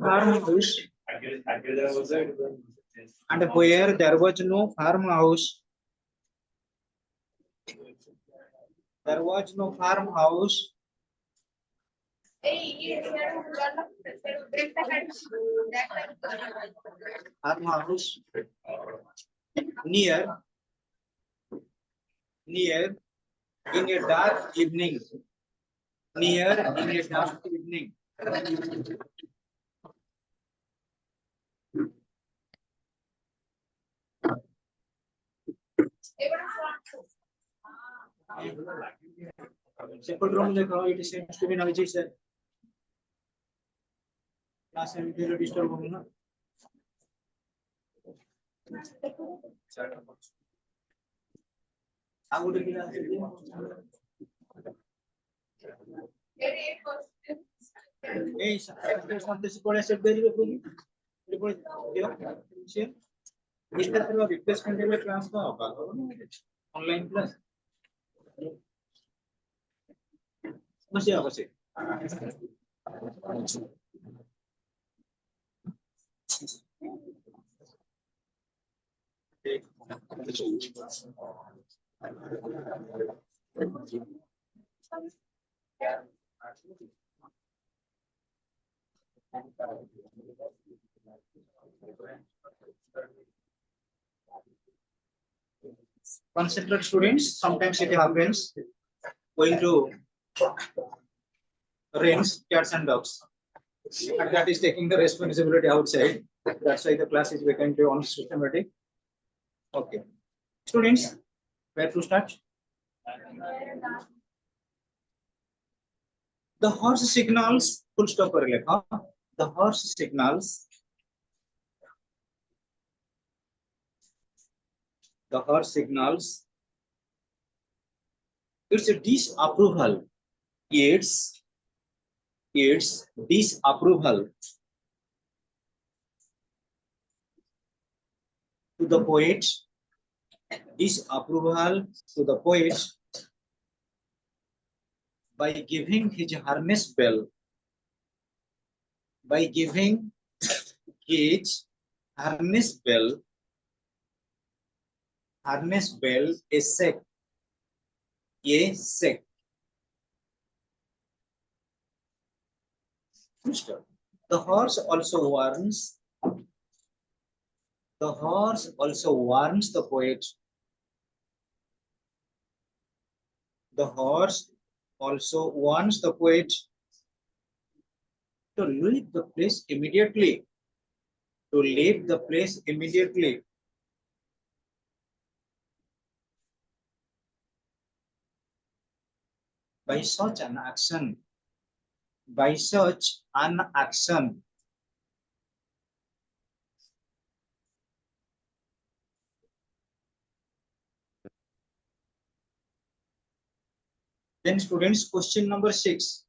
farmhouse, and where there was no farmhouse, there was no farmhouse. Farmhouse near in a dark evening. Near in a dark evening. Second room देखो, it seems to be noisy, sir. Class में भी disturb होंगे ना? आगो देखिए ना. Hey, something is called as a very good. इस तरह का रिप्लेसमेंट के लिए क्लास का होगा ऑनलाइन क्लास समस्या होगा से concentrate students, sometimes it happens going to rains, cats and dogs, and that is taking the responsibility outside. That's why the class is vacant on systematic. Okay, students, where to start? The horse signals, full stop कर लेगा. The horse signals. The horse signals. It's a disapproval. It's disapproval to the poet. Disapproval to the poet by giving his harness bell. By giving his harness bell a sec. A sec. The horse also warns. The horse also warns the poet. The horse also warns the poet to leave the place immediately. To leave the place immediately. By such an action. By such an action. Then students, question number 6.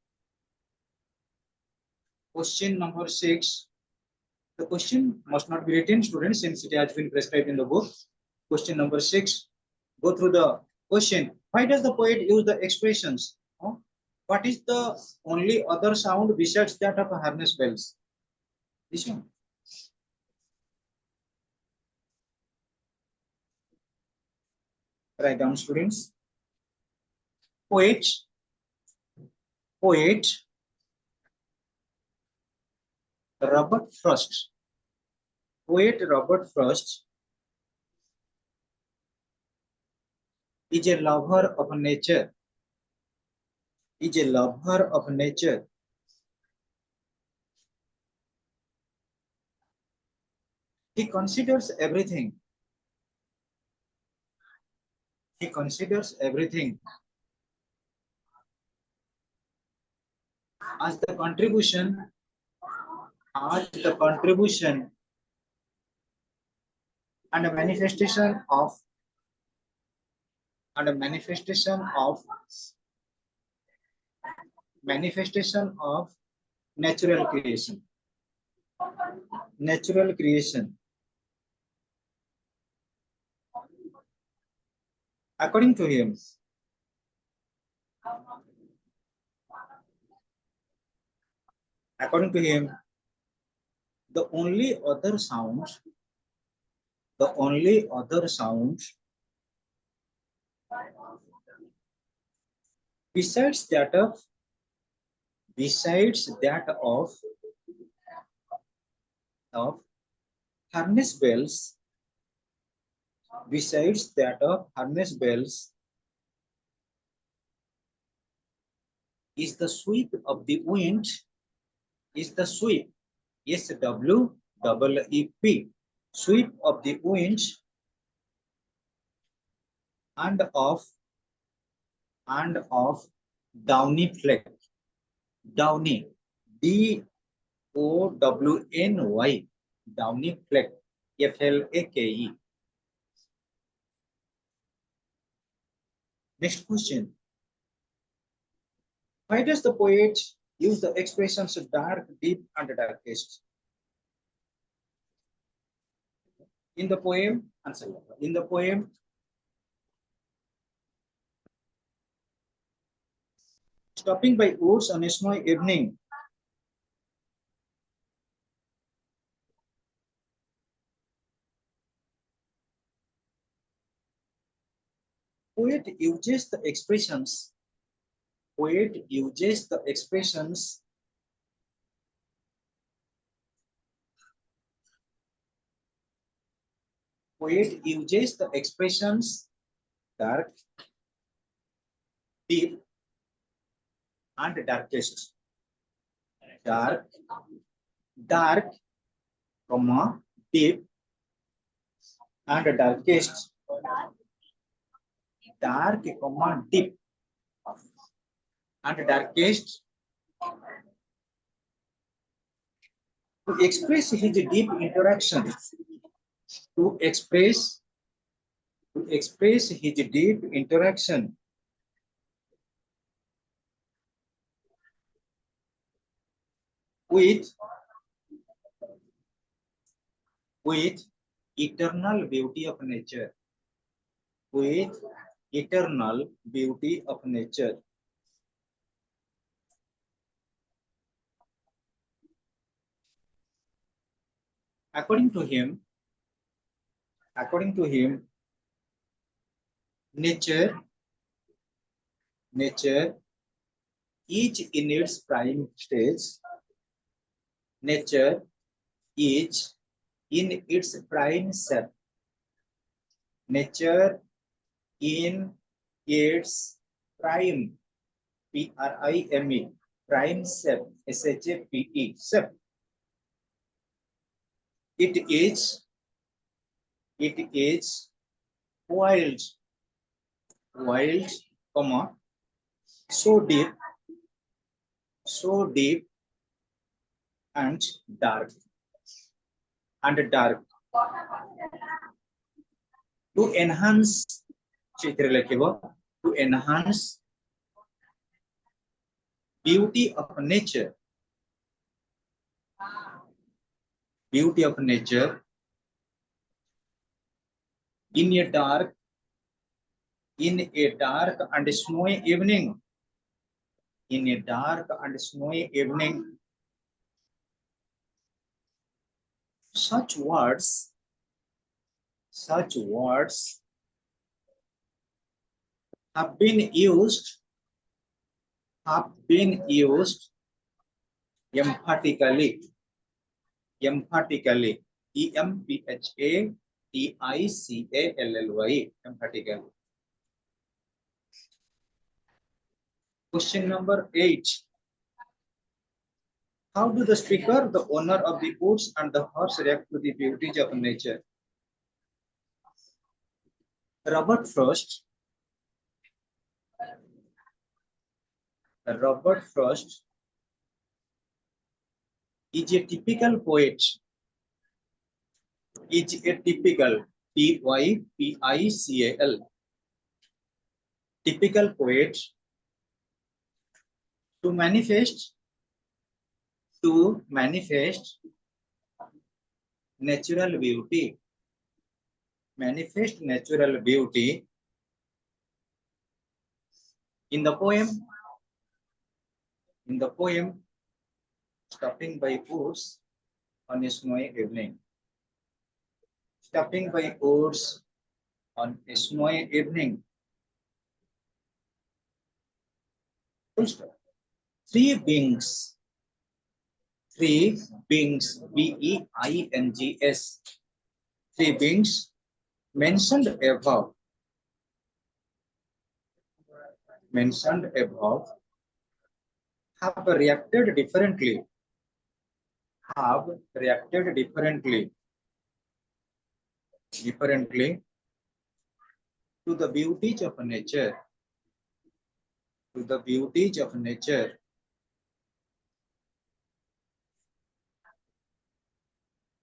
Question number 6. The question must not be written, students, since it has been prescribed in the book. Question number 6. Go through the question. Why does the poet use the expressions? What is the only other sound besides that of harness bells? This one. Write down, students. Poet Robert Frost. Poet Robert Frost is a lover of nature. Is a lover of nature. He considers everything. He considers everything as the contribution and a manifestation of natural creation. Natural creation. According to him, According to him, the only other sounds, besides that of of harness bells, besides that of harness bells, is the sweep of the wind, is the sweep, SWEEP, sweep of the wind and of downy flake, downy, DOWNY, downy flake, FLAKE. Next question. Why does the poet use the expressions dark, deep, and darkest? In the poem, answer. In the poem, stopping by woods on a snowy evening, poet uses the expressions. Poet uses the expressions dark, deep, and darkest. Dark, comma, deep, and darkest. Dark, comma, deep, and darkest. To express his deep interaction, to express his deep interaction with eternal beauty of nature, with eternal beauty of nature. According to him, nature is in its prime stage. Nature is in its prime shape. Nature in its prime, PRIME, prime shape, SHAPE, shape. It is wild, comma, so deep and dark, to enhance beauty of nature, in a dark and snowy evening, such words have been used emphatically, EMPHATICALLY, emphatically. Question number 8. How do the speaker, the owner of the woods, and the horse react to the beauties of nature? Robert Frost is a typical poet. TYPICAL, typical poet to manifest natural beauty. In the poem, Stopping by woods on a snowy evening. Stopping by woods on a snowy evening. Full stop. Three beings. Three beings. B-E-I-N-G-S. Three beings mentioned above have reacted differently to the beauties of nature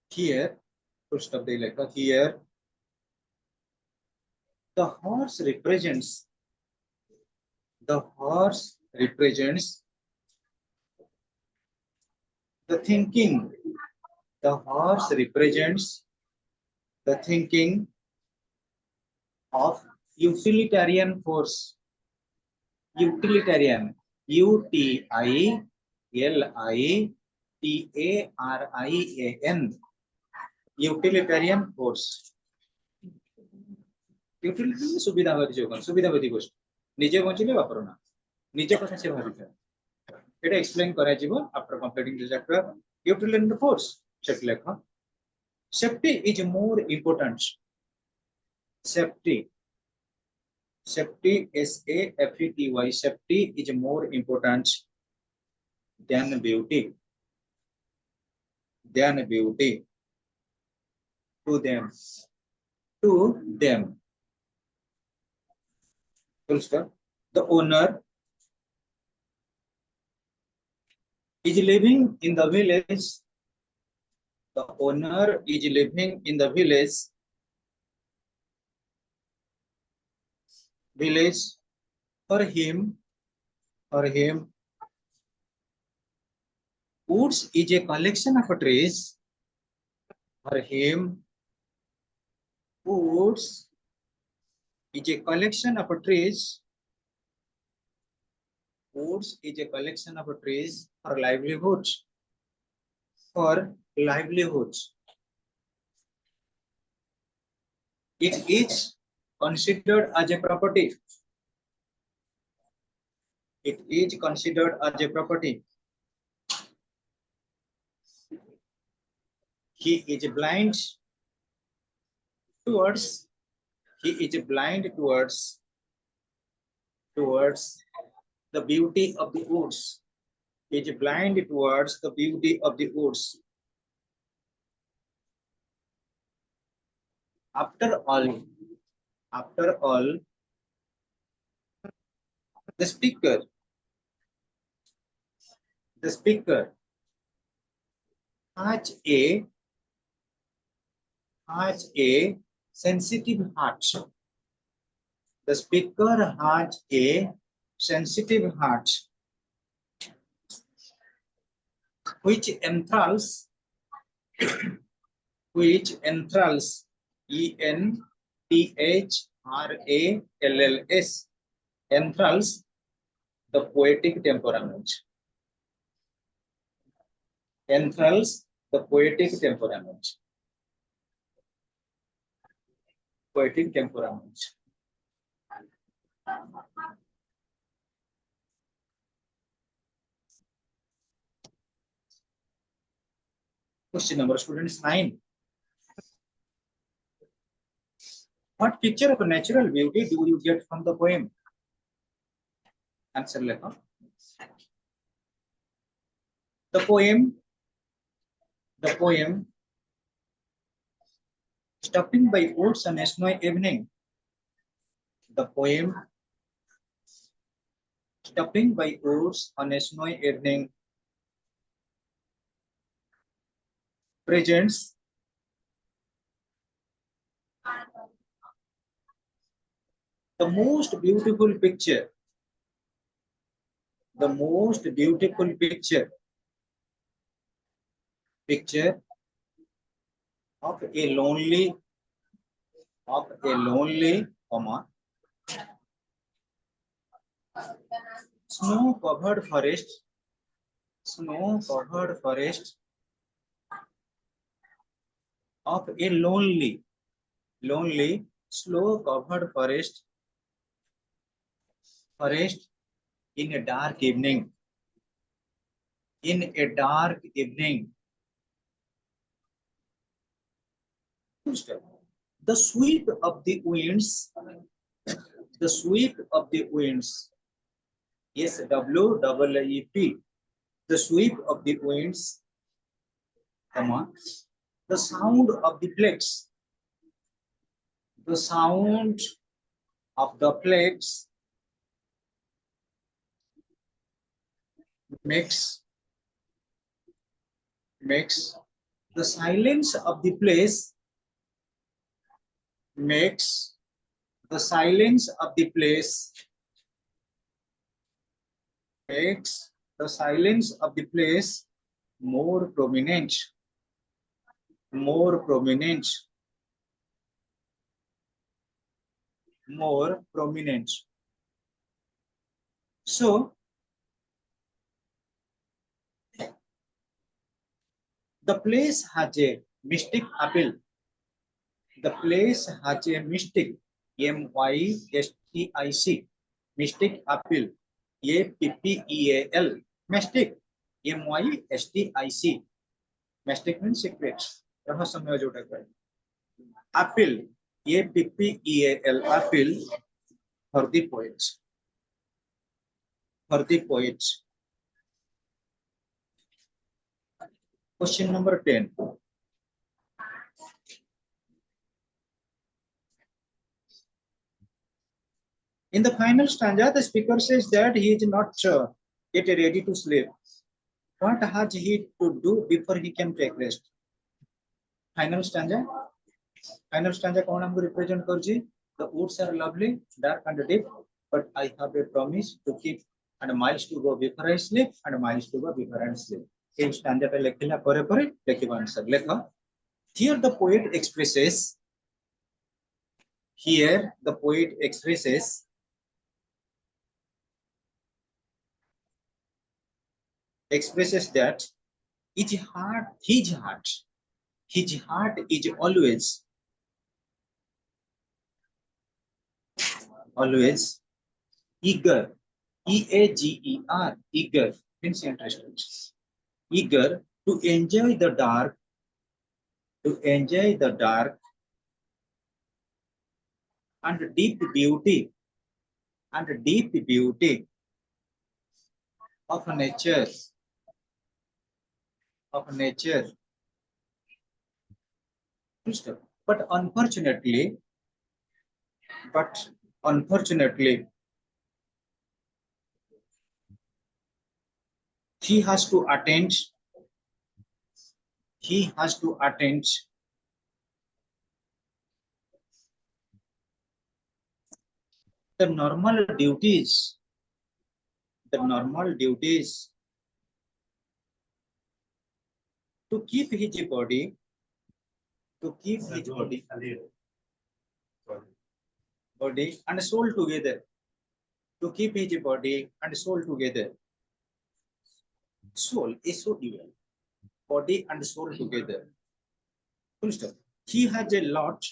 here. First of the letter here, the horse represents the thinking. The horse represents the thinking of utilitarian force. Utilitarian. UTILITARIAN. Utilitarian force. Utility सुविधावादी जोगन सुविधावादी गोष्ट निजे बंचिले वापरना निजे कथा से भाबिता एटा explain करा जीवो after completing the chapter utilitarian force check लेखा safety is more important safety SAFETY safety is more important than beauty to them full stop. The owner is living in the village. The owner is living in the village. For him, woods is a collection of trees. For him, woods is a collection of trees. Woods is a collection of trees for livelihoods. It is considered as a property. He is blind towards the beauty of the woods. He is blind towards the beauty of the woods. After all, the speaker has a sensitive heart. The speaker has a sensitive heart which enthralls ENTHRALS enthralls the poetic temperament. Question number students 9. What picture of natural beauty do you get from the poem? Answer lekha. The poem Stopping by woods on a snowy evening. The poem Stopping by woods on a snowy evening presents the most beautiful picture. Picture of a lonely, snow-covered forest Snow-covered forest of a lonely, snow-covered forest in a dark evening. In a dark evening. The sweep of the winds. The sweep of the winds. Yes, WEEP. The sweep of the winds. Come on. The sound of the plates. The sound of the plates makes the silence of the place makes the silence of the place makes the silence of the place more prominent. More prominent. More prominent. So the place has a mystic appeal. The place has a mystic, MYSTIC, mystic appeal, APPEAL, mystic, MYSTIC. Mystic means secrets. रहस्यमय जोटा कहे. Appeal, APPEAL, appeal for the poets. For the poets. Question number 10. In the final stanza, the speaker says that he is not yet ready to sleep. What has he to do before he can take rest? Final stanza. Final stanza कौन हमको represent Karji? The woods are lovely, dark and deep, but I have a promise to keep and miles to go before I sleep and miles to go before I sleep. In stanza पे लिखिला परे परे लिखिबा answer लिखा. Here the poet expresses. Here the poet expresses. Expresses that his heart is always eager, EAGER, eager means interested, eager to enjoy the dark, and deep beauty of nature, but unfortunately he has to attend the normal duties to keep his body and soul together, to keep his body and soul together. Soul is so dual, body and soul together. Full stop. He has a lot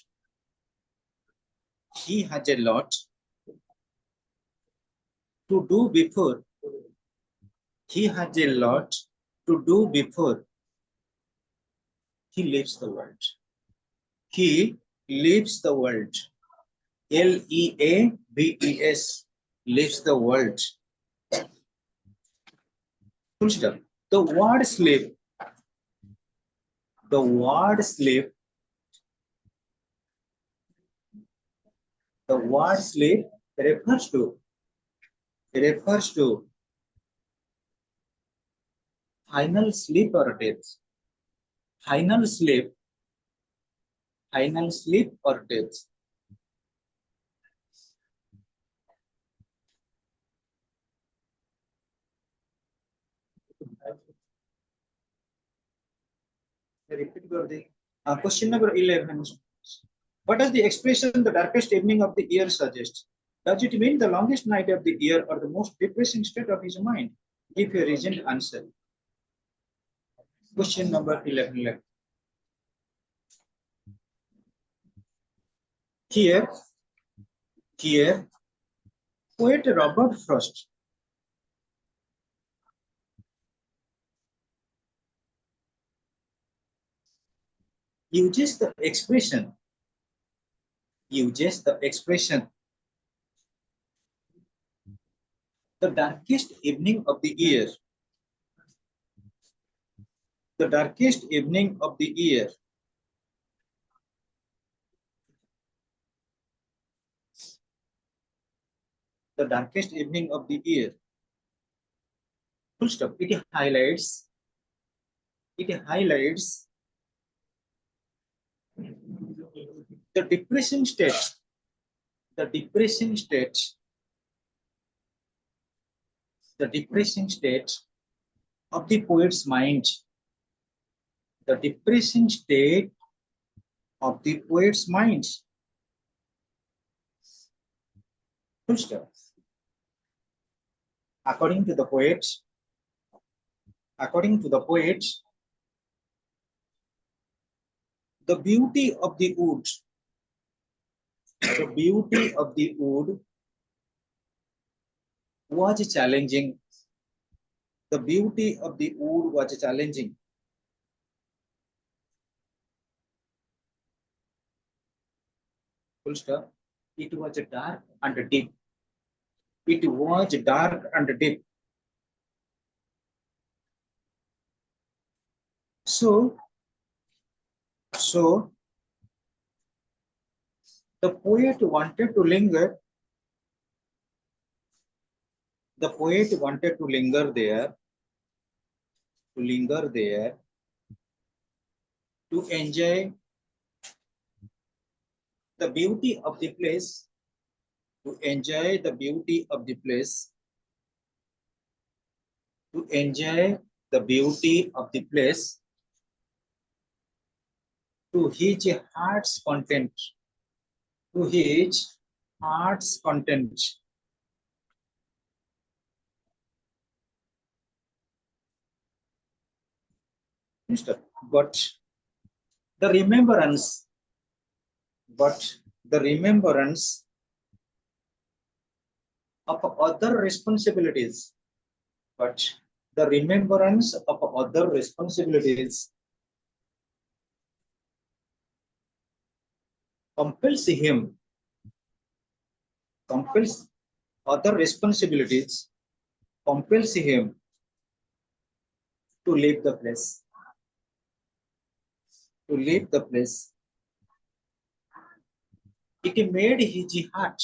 to do before he leaves the world. He leaves the world. LEAVES, leaves the world. Full stop. The word sleep refers to final sleep or death. Final sleep or death. Repeat question number 11. What does the expression the darkest evening of the year suggest? Does it mean the longest night of the year or the most depressing state of his mind? Give a reasoned answer. Question number 11. Here, poet Robert Frost uses the expression, the darkest evening of the year, the darkest evening of the year. The darkest evening of the year. Full stop. It highlights the depressing state, the depressing state of the poet's mind, the depressing state of the poet's mind. Full stop. According to the poet, the beauty of the wood, was challenging. The beauty of the wood was challenging. Full stop. It was dark and deep. It was dark and deep. So the poet wanted to linger. The poet wanted to linger there, to enjoy the beauty of the place, to enjoy the beauty of the place, to enjoy the beauty of the place, to his heart's content, to his heart's content. But the remembrance of other responsibilities, compels him, other responsibilities compels him to leave the place, It made his heart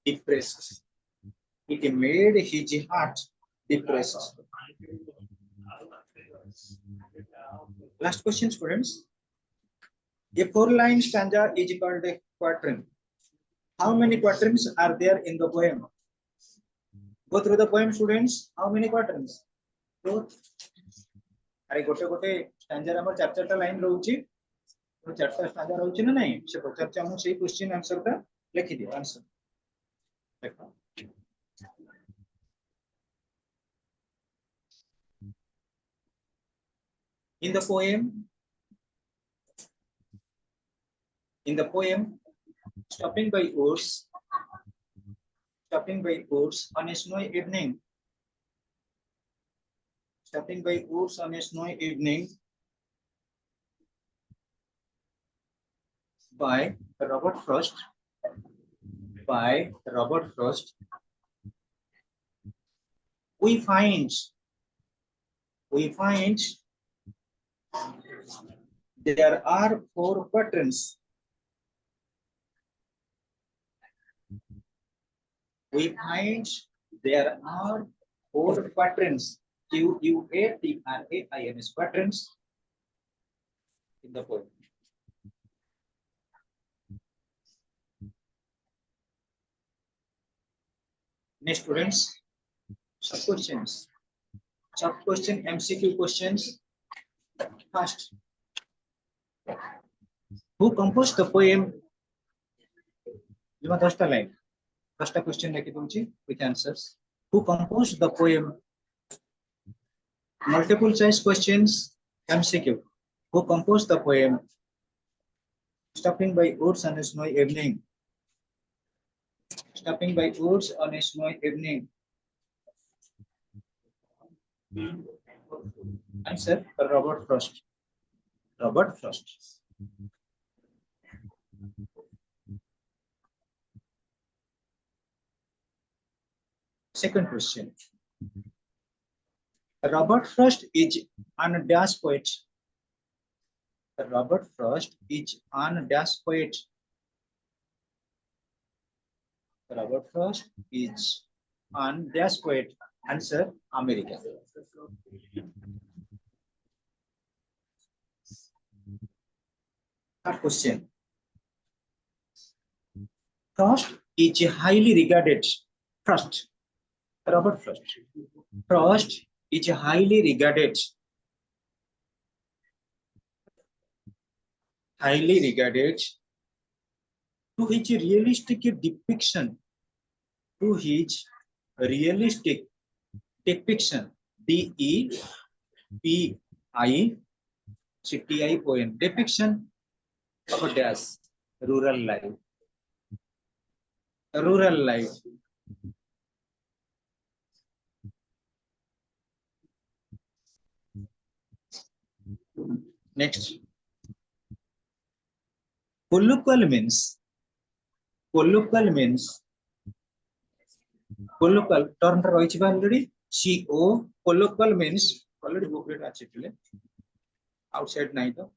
depressed. It made his heart depressed. Last question, students. A 4-line stanza is called a quatrain. How many quatrains are there in the poem? Go through the poem, students. How many quatrains? अरे गोटे गोटे स्टैंजर हमर 4-4 line रहउची, 4टा स्टैंजर रहउची ना नहीं से पचार हम से question answer का लिखि दियो आंसर देखो. In the poem, stopping by woods on a snowy evening, by Robert Frost, we find there are 4 quatrains. We find there are 4 quatrains. Quatrains, quatrains in the poem. Next, students, sub questions, MCQ questions. First, who composed the poem? 10টা line. First question with answers. Who composed the poem? Multiple choice questions, MCQ. Who composed the poem? Stopping by woods on a snowy evening. Stopping by woods on a snowy evening. Answer, Robert Frost. Robert Frost. Second question. Robert Frost is an dash poet. Robert Frost is an dash poet. Robert Frost is an dash poet. Answer, America. Third question. Frost is highly regarded. Frost. Robert Frost. Frost is highly regarded. Highly regarded to his realistic depiction. To his realistic depiction. DEPICTI poem. Depiction of a dash. Rural life. Rural life. Next. Colloquial means. Colloquial means. Colloquial term already. CO. Colloquial means already booklet actually. Outside neither.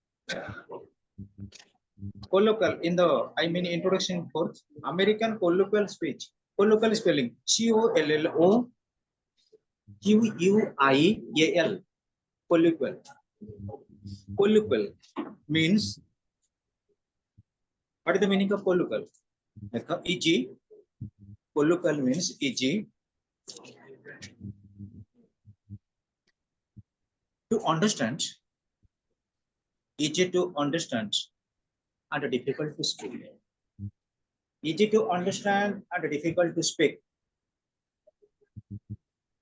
Colloquial in the introduction for American colloquial speech. Colloquial spelling COLLOQUIAL. Colloquial. Colloquial means, what is the meaning of colloquial? EG. Colloquial means EG. To understand. Easy to understand and difficult to speak. Easy to understand and difficult to speak.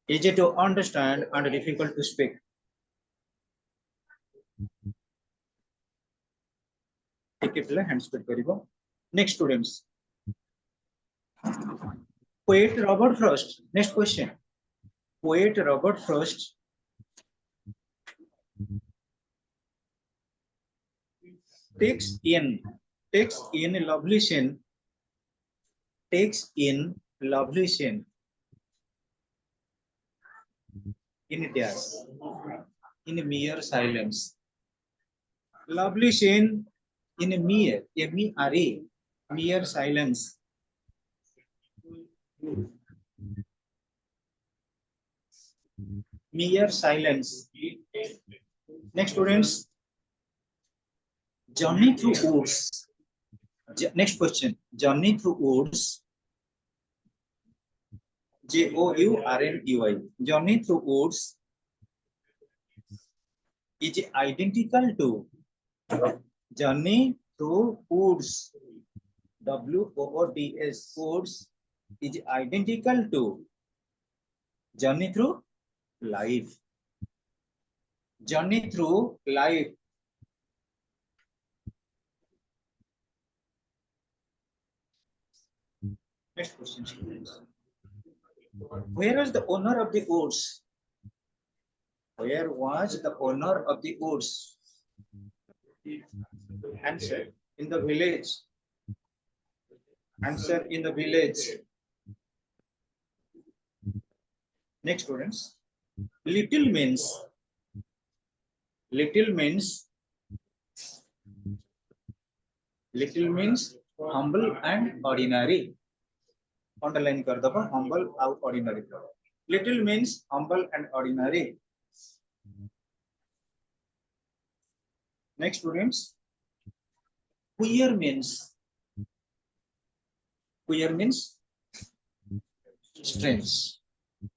Easy to understand and difficult to speak. Next, students. Poet Robert Frost. Next question. Poet Robert Frost takes in lovely scene. Takes in lovely scene. In dash. In mere silence. Lovely scene in a mere, M-E-R-E, mere silence. Mere silence. Next, students. Journey through woods. Next question. Journey through woods. Journey. Journey through woods is identical to journey through woods. WOODS. Woods is identical to journey through life. Journey through life. Next question. Where was the owner of the woods? Where was the owner of the woods? Answer, in the village. Answer, in the village. Next, students. Little means. Little means. Little means humble and ordinary. Underline kar do, humble and ordinary. Little means humble and ordinary. Next, students. Queer means. Queer means strange.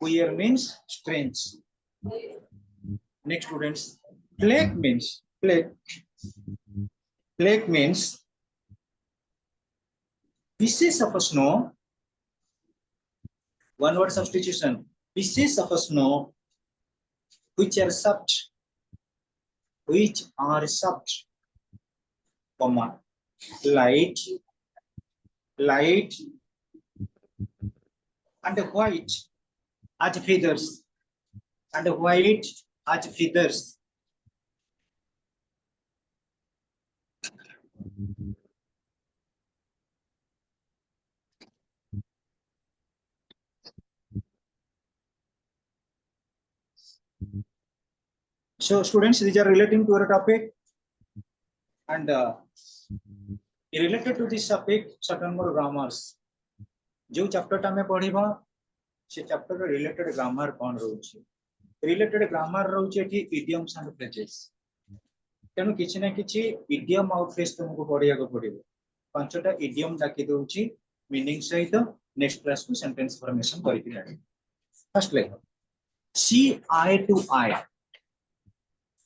Queer means strange. Next, students. Flake means. Flake. Flake means pieces of snow. One word substitution. Pieces of snow which are soft, comma, light, and white as feathers, and white as feathers. So students, these are relating to our topic, and related to this topic, certain more grammars. जो chapter टा में पढ़िबा से chapter related grammar कौन रोचे, related grammar रोचे कि idioms and phrases. तेणु किछि ना किछि इडियम आउट फ्रेज तुमको पढ़िया को पड़िबो। पांचटा इडियम डाकी दोउची मीनिंग सहित नेक्स्ट क्लास को सेंटेंस फॉर्मेशन करिकि लागे। फर्स्ट लेख C I two I,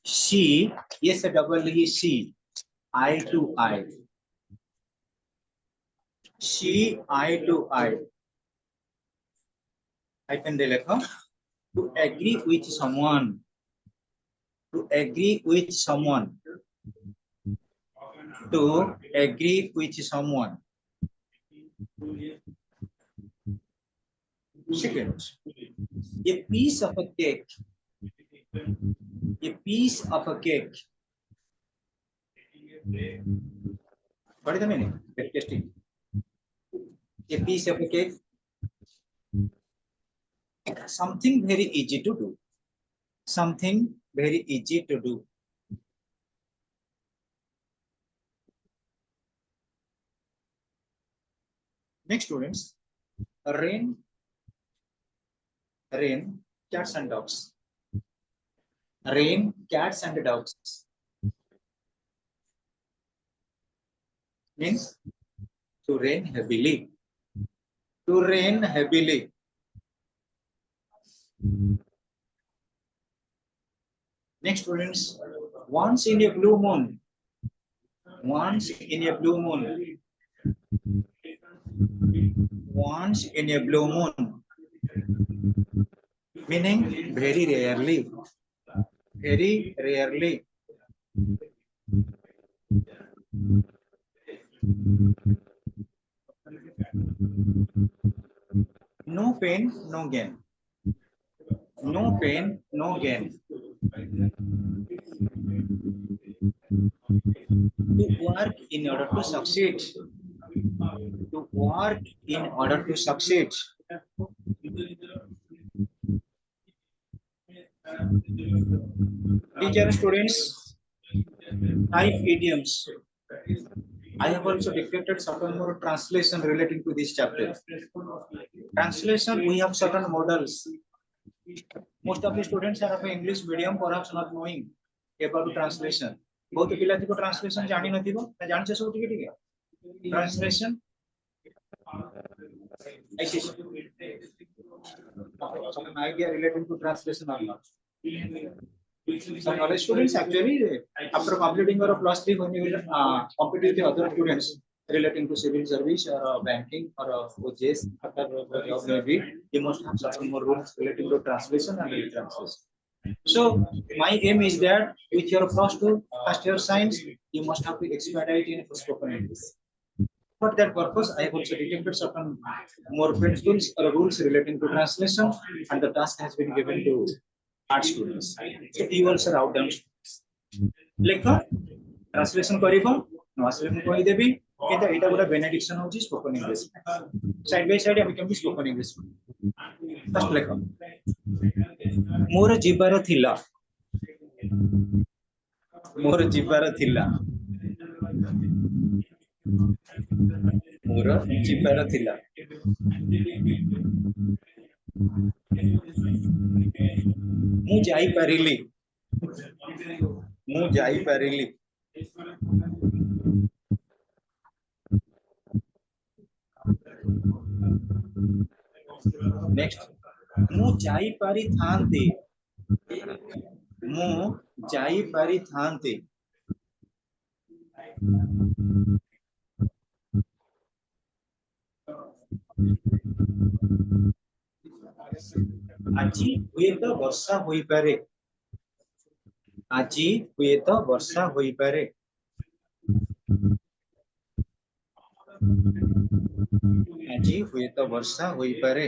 C yes double e c, eye to eye, see eye to eye. I can delete to agree with someone, to agree with someone, to agree with someone. Second, a piece of a cake, a piece of a cake. What is the meaning? Testing. A piece of a cake, something very easy to do, something very easy to do. Next students, rain, cats and dogs. Rain, cats and dogs means to rain heavily, to rain heavily. Next students, once in a blue moon, once in a blue moon, once in a blue moon, meaning very rarely, very rarely. No pain, no gain. No pain, no gain. To work in order to succeed. To work in order to succeed. Teacher students, 5 idioms. I have also dictated certain more translation relating to this chapter. Translation, we have certain models. Most of the students are of English medium, perhaps not knowing about translation. बहुत पिला थी को translation जानी न थी वो, मैं जान से सब ठीक है। Translation, ऐसे some idea relating to translation or not. Some other students actually, after completing your +3, when you will compete with the other students relating to civil service or banking or OJS, after job maybe, you must have some more rules relating to translation and retranslation. So my aim is that with your first year science, you must have to expedite in spoken English. For that purpose, I have also detected certain more principles or rules relating to translation, and the task has been given to art students. So you also write down. Lekha translation karibo, no translation koi debi. Kita ita guda benediction hoji spoken English. Side by side, we can be spoken English. First lekha. Mora jibara thila. Mora jibara thila. Mora jibara thila. Mu jai parili. Mu jai parili. Next, mu jai pari thante. Mu jai pari thante. আজি हुए तो वर्षा होई पारे আজি हुए तो वर्षा होई पारे আজি हुए तो वर्षा होई पारे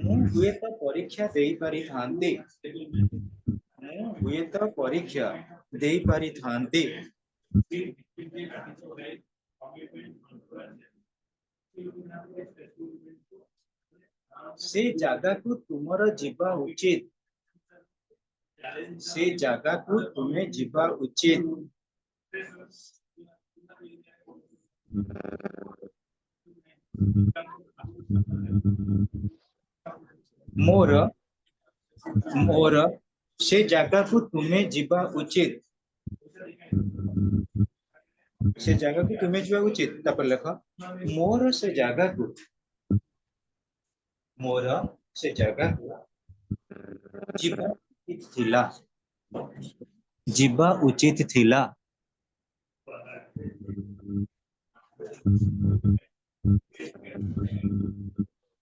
ମୁଁ ହୁଏତ ପରୀକ୍ଷା ଦେଇପାରିଥାନ୍ତି ମୁଁ ହୁଏତ ପରୀକ୍ଷା ଦେଇପାରିଥାନ୍ତି ସେ ଜାଗାକୁ ତୁମର ଯିବା ଉଚିତ ସେ ଜାଗାକୁ ତୁମେ ଯିବା ଉଚିତ ମୋର ମୋର ସେ ଜାଗାକୁ ତୁମେ ଯିବା ଉଚିତ ସେ ଜାଗାକୁ ତୁମେ ଯିବା ଉଚିତ ତାପରେ ଲେଖ ମୋର ସେ ଜାଗାକୁ ମୋର ସେ ଜାଗାକୁ ଯିବା ଉଚିତ ଥିଲା ଯିବା ଉଚିତ ଥିଲା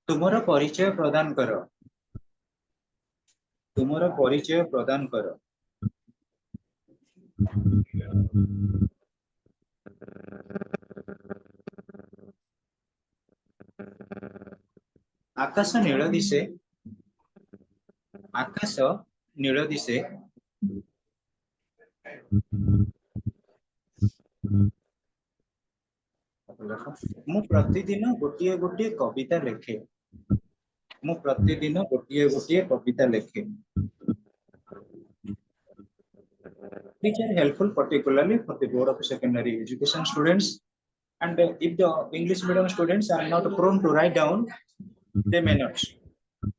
ତୁମର ପରିଚୟ ପ୍ରଦାନ କର ତୁମର ପରିଚୟ ପ୍ରଦାନ କର ଆକାଶ ନୀଳ ଦିଶେ ଆକାଶ ନୀଳ ଦିଶେ ମୁଁ ପ୍ରତିଦିନ ଗୋଟିଏ ଗୋଟିଏ କବିତା ଲେଖେ ମୁଁ ପ୍ରତିଦିନ ଗୋଟିଏ ଗୋଟିଏ କବିତା ଲେଖେ which are helpful particularly for the board of secondary education students and if the English medium students are not prone to write down they may not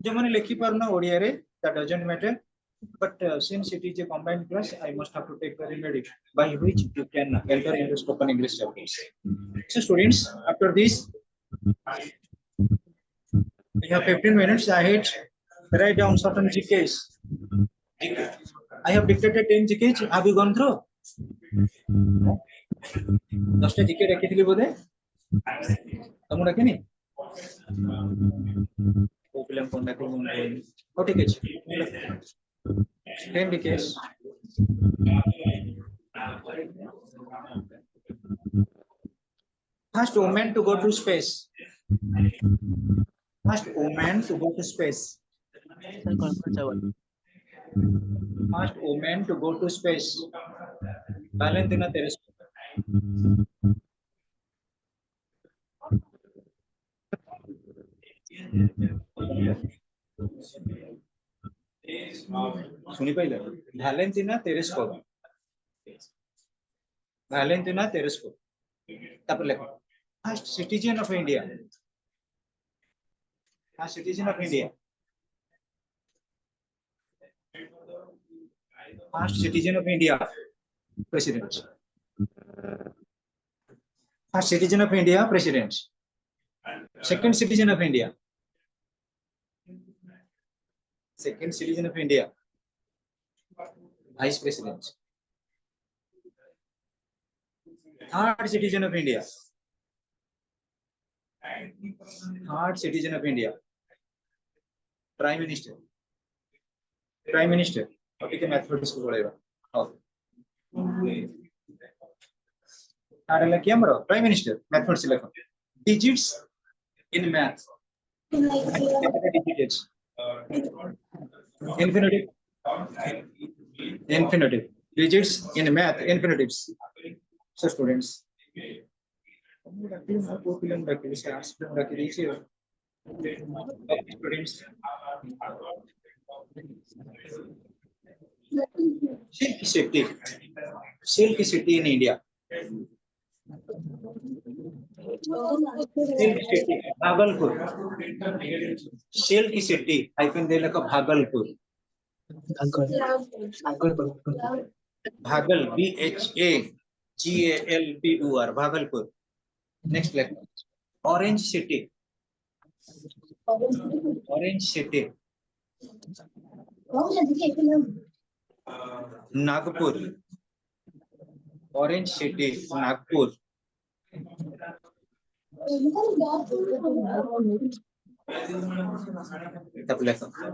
जो मैंने लिखी पारना ओडिया रे that doesn't matter but since it is a combined class I must have to take the remedy by which you can enter into spoken English chapters so students after this we have 15 minutes ahead write down certain GKs I have dictated 10 GKs have you gone through 10 GK रखिथिली Bodhe Tamu रखिनी O film कोन रखि ओ ठीक अछि 10 GKs first woman to go to space first woman to go to space first woman to go to space Valentina Tereshkova सुनी पाइले Valentina Tereshkova Valentina Tereshkova तापर लेखो first citizen of India first citizen of India first citizen of India president first citizen of India president second citizen of India second citizen of India vice president third citizen of India third citizen of India prime minister ठीक है mathematics को पढ़ेगा आरे लगे हमरो prime minister mathematics लिखो digits in math digits infinitive digits in math infinitives so students students silk city in India silk city Bhagalpur silk city hyphen de laka Bhagalpur Bhagal BHAGALPUR Bhagalpur next lecture orange city Nagpur orange city Nagpur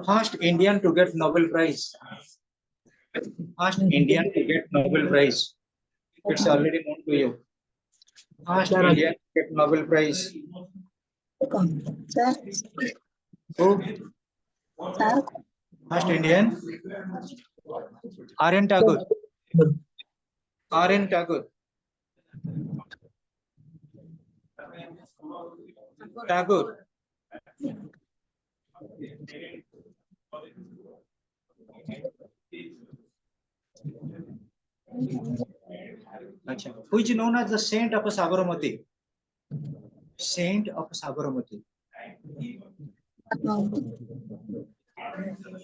First Indian to get Nobel Prize. First Indian to get Nobel Prize. It's already known to you. First Indian to get Nobel Prize. Who? First Indian? R.N. Tagore. R.N. Tagore. Tagore. Which is known as the saint of Sabarmati. Saint of Sabarmati.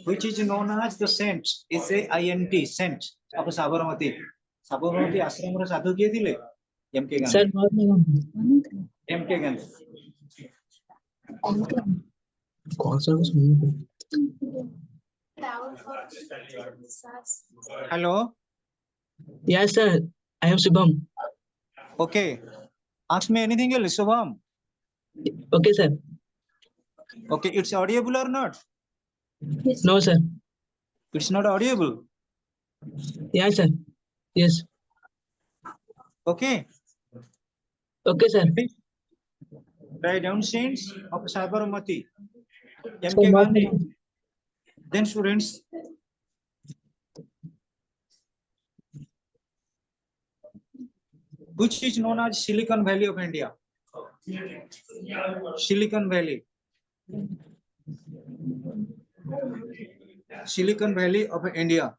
Which is known as the saint. It's a INT, saint of Sabarmati. Sabarmati ashram ro sadhu kiye thile? M.K. Gandhi. M.K. Gandhi. Hello. Yes, sir. I am Shubham. Okay. Ask me anything else, Shubham. Okay, sir. Okay, it's audible or not? No, sir. It's not audible. Yes, sir. Yes. Okay. Okay, sir. Write down saints of Sabarmati. M.K. Gandhi. Then students. Which is known as Silicon Valley of India. Silicon Valley. Silicon Valley of India.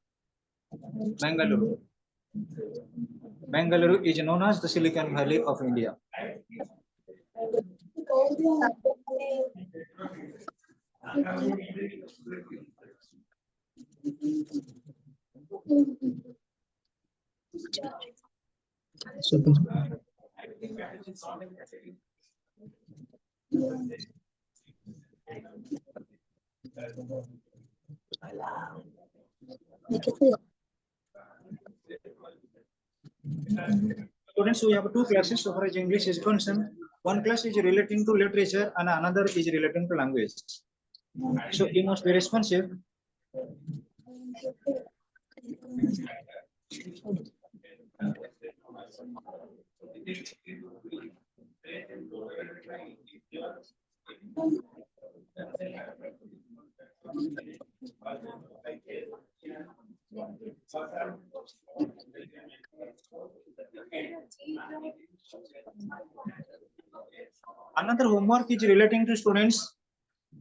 Bangalore. Bangalore is known as the Silicon Valley of India. Students, we have two classes so far as English is concerned. One class is relating to literature and another is relating to language. So you must be responsive. Another homework is relating to students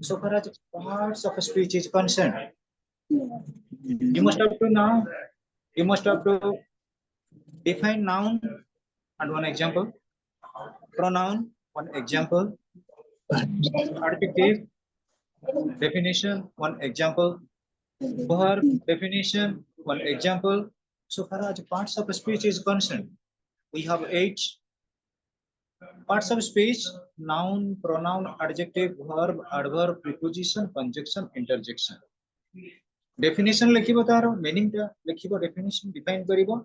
so far as parts of a speech is concerned. You must have to define noun and one example, pronoun, one example, adjective, definition, one example, verb, definition, one example. So far as parts of a speech is concerned, we have 8 parts of speech: noun, pronoun, adjective, verb, adverb, preposition, conjunction, interjection. Definition लिखिबो तार meaning ता लिखिबो, definition define करिवो,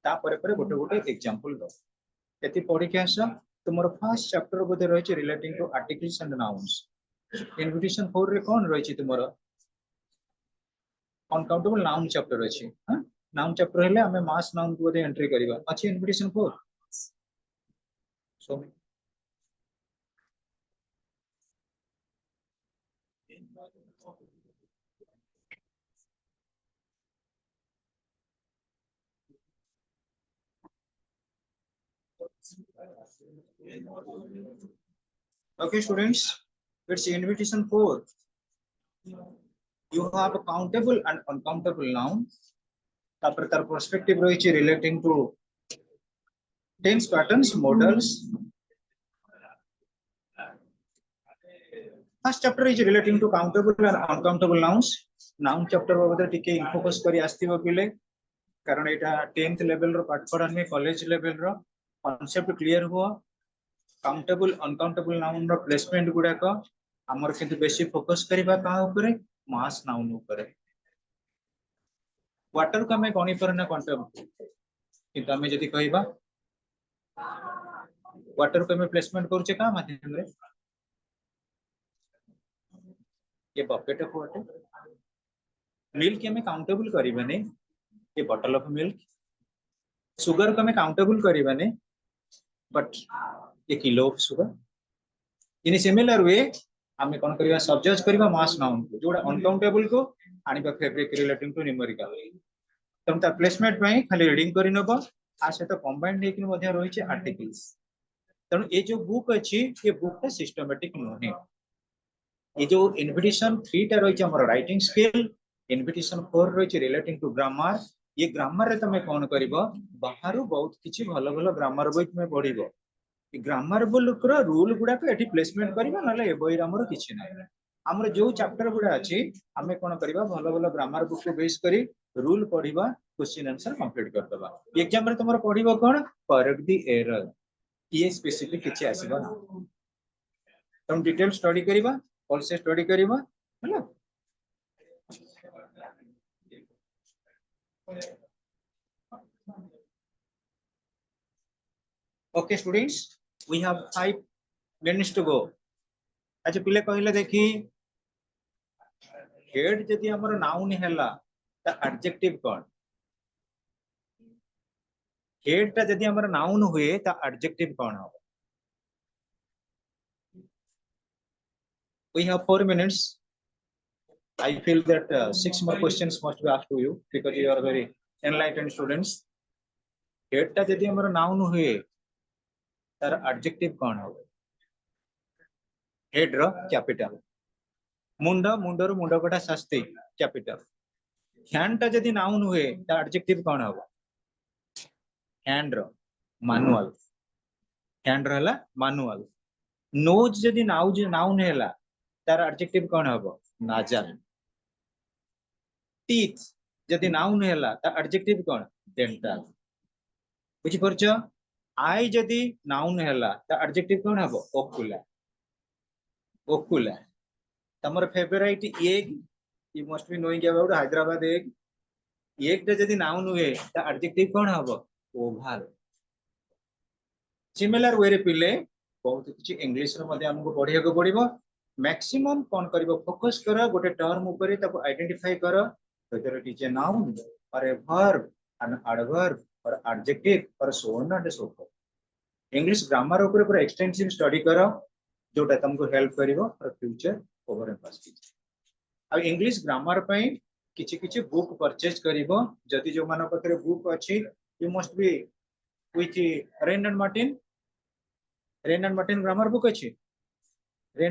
ता परे परे गोटे गोटे example दो। एति पढि के आसा तुमर फर्स्ट चैप्टर बोधे रहिछि relating to articles and nouns. Invitation 4 रे कोन रहिछि तुमर अनकाउंटेबल नाउन चैप्टर अछि। हां, नाउन चैप्टर हेले हमें मास नाउन को बोधे एंट्री करिवा अछि invitation 4। So okay students, it's invitation 4. You have countable and uncountable noun. तापर तार perspective रहिछि relating to tense patterns, models. First chapter is relating to countable and uncountable nouns. Noun chapter बाबत टिके focus करी आस्थिबो पिले, कारण एटा 10th level रो पाठ पढ़ा में कॉलेज लेवल रो कांसेप्ट क्लियर हुआ। काउंटेबल अनकाउंटेबल नाउन रो प्लेसमेंट गुडा को हमर किंतु बेसी फोकस करिबा का ऊपर, मास नाउन ऊपर। वाटर को हमें कोनी पर ना काउंटेबल, किंतु हमें जदी कहबा वाटर को हमें प्लेसमेंट करूचे का माध्यम रे ये बकेट ऑफ वाटर मिल्क हमें काउंटेबल करिबाने ये बॉटल ऑफ मिल्क सुगर को हमें काउंटेबल करिबाने बट ये kilo of sugar in similar way आमे कोन करिवा सब्जेक्ट करिवा मास नाउन को जोडा अनकाउंटेबल को आनिबा फैब्रिक रिलेटिंग टू न्यूमेरिकल तम ता प्लेसमेंट में खाली रीडिंग करि नबो आ से तो कंबाइंड हेकिन मध्ये रही छे आर्टिकल्स तनु ये जो बुक अछि ये बुक ता सिस्टमैटिक नोहे ये जो इन्विटेशन 3 टा रही छे हमर राइटिंग स्किल इन्विटेशन 4 रही छे रिलेटिंग टू ग्रामर ये ग्रामर रे तमे कोन करिवो बाहरु बहुत किछि भलो भलो ग्रामर बई तमे पढिवो ग्रामर बुक रो रूल गुडा को एठी प्लेसमेंट करिवो नले ए बई हमर किछि नै हमर जो चैप्टर गुडा अछि हमें कोन करिवो भलो भलो ग्रामर बुक को बेस करी रूल पढिबा क्वेश्चन आंसर कंप्लीट कर दबा एग्जाम रे तमरो पढिबो कोन करेक्ट द एरर ये स्पेसिफिक किछि आसीबो ना तुम डिटेल स्टडी करिबा ऑल से स्टडी करिबा हैला okay students we have 5 minutes to go अच्छा पिले कहले देखी हेड जदी हमर नाउन हैला त एडजेक्टिव कोन हेड ता जदी हमर नाउन हुए त एडजेक्टिव कोन हो we have 4 minutes I feel that 6 more questions must be asked to you because you are very enlightened students head ता जदी हमर नाउन हुए तार एडजेक्टिव कोन हो हेड रो कैपिटल मुंडा मुंडर मुंड कोटा शास्ति कैपिटल हैंड ता जदी नाउन हुए ता एडजेक्टिव कोन हो हैंड रो मैनुअल हैंड रहला मैनुअल नोज जदी नाउन हैला तार एडजेक्टिव कोन हो नाजल टीथ जदी नाउन हैला ता एडजेक्टिव कोन डेंटल बुझि परछ आई जदी नाउन हैला ता एडजेक्टिव कोन हो ओकुला ओकुला तमर favourite egg you must be knowing about Hyderabad egg ता जदी नाउन हुए ता एडजेक्टिव कोन हो ओवल सिमिलर वे रे पिले बहुत किछि इंग्लिश रो मध्ये हमको पढिया को पडिबो मैक्सिमम कोन करिवो फोकस करो गोटे टर्म ऊपर ताको आइडेंटिफाई करो whether it is a noun or a verb an adverb or adjective or so on and so forth English grammar ऊपर पूरा एक्सटेंसिव स्टडी करो जोटा तुमको हेल्प करिवो फॉर फ्यूचर ओवर एम्फासिस आ इंग्लिश ग्रामर पई किछि किछि बुक परचेज करिवो जति जो मानो पकरे बुक अछि you must be with rain and Martin grammar book अछि